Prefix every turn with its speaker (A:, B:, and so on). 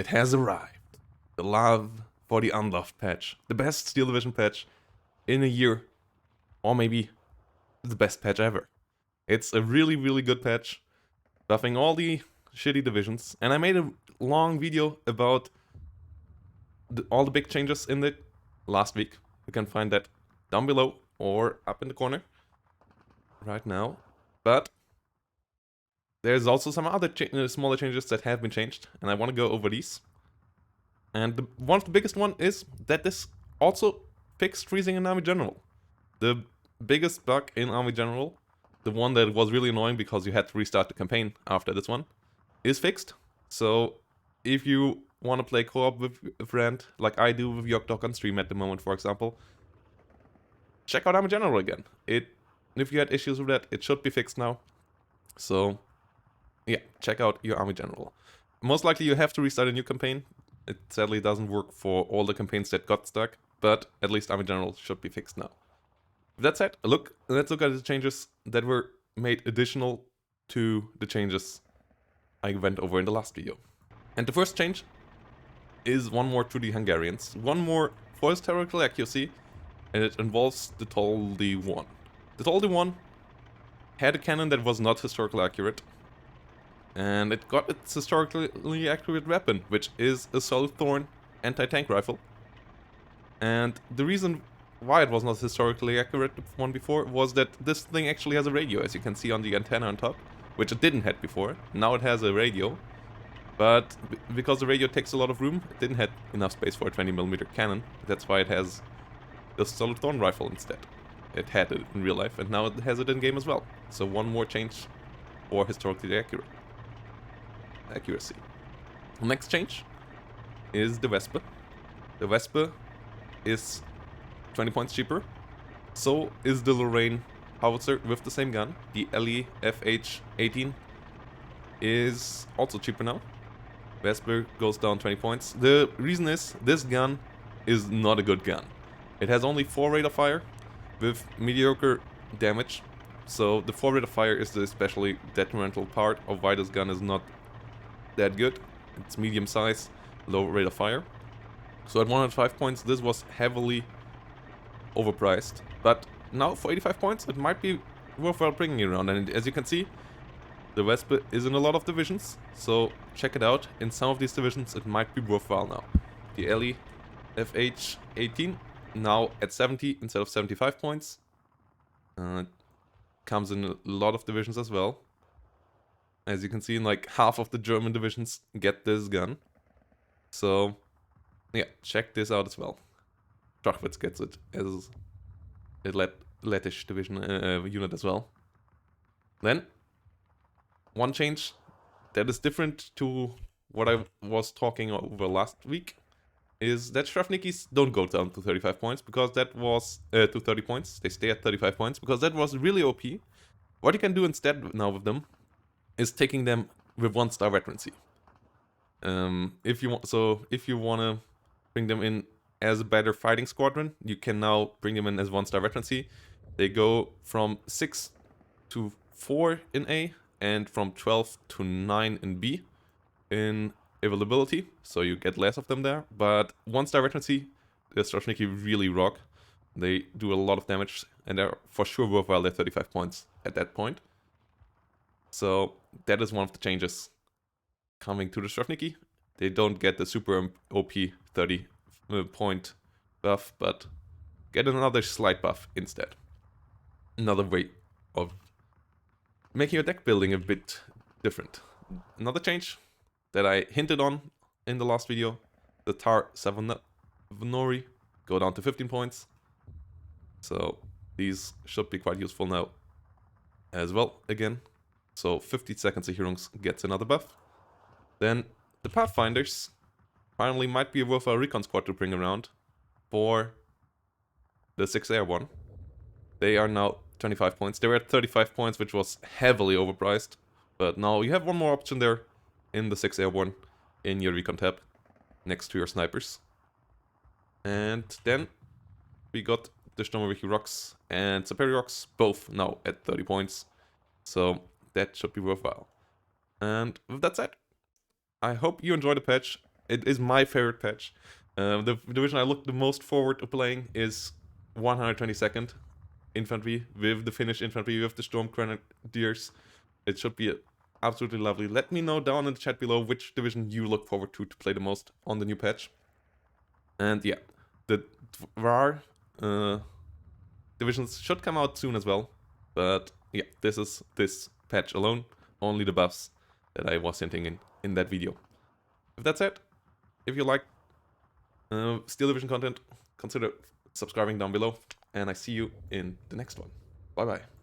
A: it has arrived. The love for the Unloved patch. The best Steel Division patch in a year. Or maybe the best patch ever. It's a really, really good patch. Buffing all the shitty divisions. And I made a long video about all the big changes in it last week. You can find that down below or up in the corner right now. But there's also some other smaller changes that have been changed, and I want to go over these. And one of the biggest one is that this also fixed freezing in Army General. The biggest bug in Army General, the one that was really annoying because you had to restart the campaign after this one, is fixed. So if you want to play co-op with a friend, like I do with Yogdog on stream at the moment, for example, check out Army General again. If you had issues with that, it should be fixed now. So yeah, check out your Army General. Most likely you have to restart a new campaign. It sadly doesn't work for all the campaigns that got stuck, but at least Army General should be fixed now. With that said, let's look at the changes that were made additional to the changes I went over in the last video. And the first change is one more to the Hungarians, one more for historical accuracy, and it involves the Toldi 1. The Toldi 1 had a cannon that was not historically accurate, and it got its historically accurate weapon, which is a Solid Thorn anti-tank rifle. And the reason why it was not historically accurate one before was that this thing actually has a radio, as you can see on the antenna on top, which it didn't have before. Now it has a radio, but because the radio takes a lot of room, it didn't have enough space for a 20mm cannon. That's why it has the Solid Thorn rifle instead. It had it in real life, and now it has it in game as well. So one more change for historically accuracy. The next change is the Wespe. The Wespe is 20 points cheaper. So is the Lorraine howitzer with the same gun. The LE FH18 is also cheaper now. Wespe goes down 20 points. The reason is this gun is not a good gun. It has only 4 rate of fire with mediocre damage. So the 4 rate of fire is the especially detrimental part of why this gun is not that good. It's medium size, low rate of fire. So at 105 points, this was heavily overpriced. But now for 85 points, it might be worthwhile bringing it around. And as you can see, the Wespe is in a lot of divisions. So check it out. In some of these divisions, it might be worthwhile now. The LE FH18 now at 70 instead of 75 points. Comes in a lot of divisions as well. As you can see, like half of the German divisions get this gun. So yeah, check this out as well. Shtrafniki gets it as a Lettish division unit as well. Then one change that is different to what I was talking over last week is that Shtrafnikis don't go down to 35 points because that was to 30 points. They stay at 35 points because that was really OP. What you can do instead now with them is taking them with 1-star veterancy. If you want to bring them in as a better fighting squadron, you can now bring them in as 1-star veterancy. They go from 6 to 4 in A and from 12 to 9 in B in availability, so you get less of them there. But 1-star veterancy, the Shtrafniki really rock. They do a lot of damage, and they're for sure worthwhile at 35 points at that point. So that is one of the changes coming to the Shtrafniki. They don't get the super OP 30 point buff, but get another slight buff instead. Another way of making your deck building a bit different. Another change that I hinted on in the last video, the Tar SAVANORIU go down to 15 points. So these should be quite useful now as well again. So 50 seconds of heroes gets another buff. Then the Pathfinders finally might be a worthwhile recon squad to bring around for the 6 Airborne. They are now 25 points. They were at 35 points, which was heavily overpriced. But now you have one more option there in the 6 Airborne in your recon tab next to your snipers. And then we got the Shtrafniki ROKS and Superior ROKS, both now at 30 points. So that should be worthwhile. And with that said, I hope you enjoyed the patch it is my favorite patch. The division I look the most forward to playing is 122nd Infantry, with the Finnish Infantry, with the Storm Grenadiers. It should be absolutely lovely. Let me know down in the chat below which division you look forward to play the most on the new patch. And yeah, the VAR divisions should come out soon as well. But yeah, this is this patch alone, only the buffs that I was hinting in that video. With that said, if you like Steel Division content, consider subscribing down below, and I see you in the next one. Bye bye.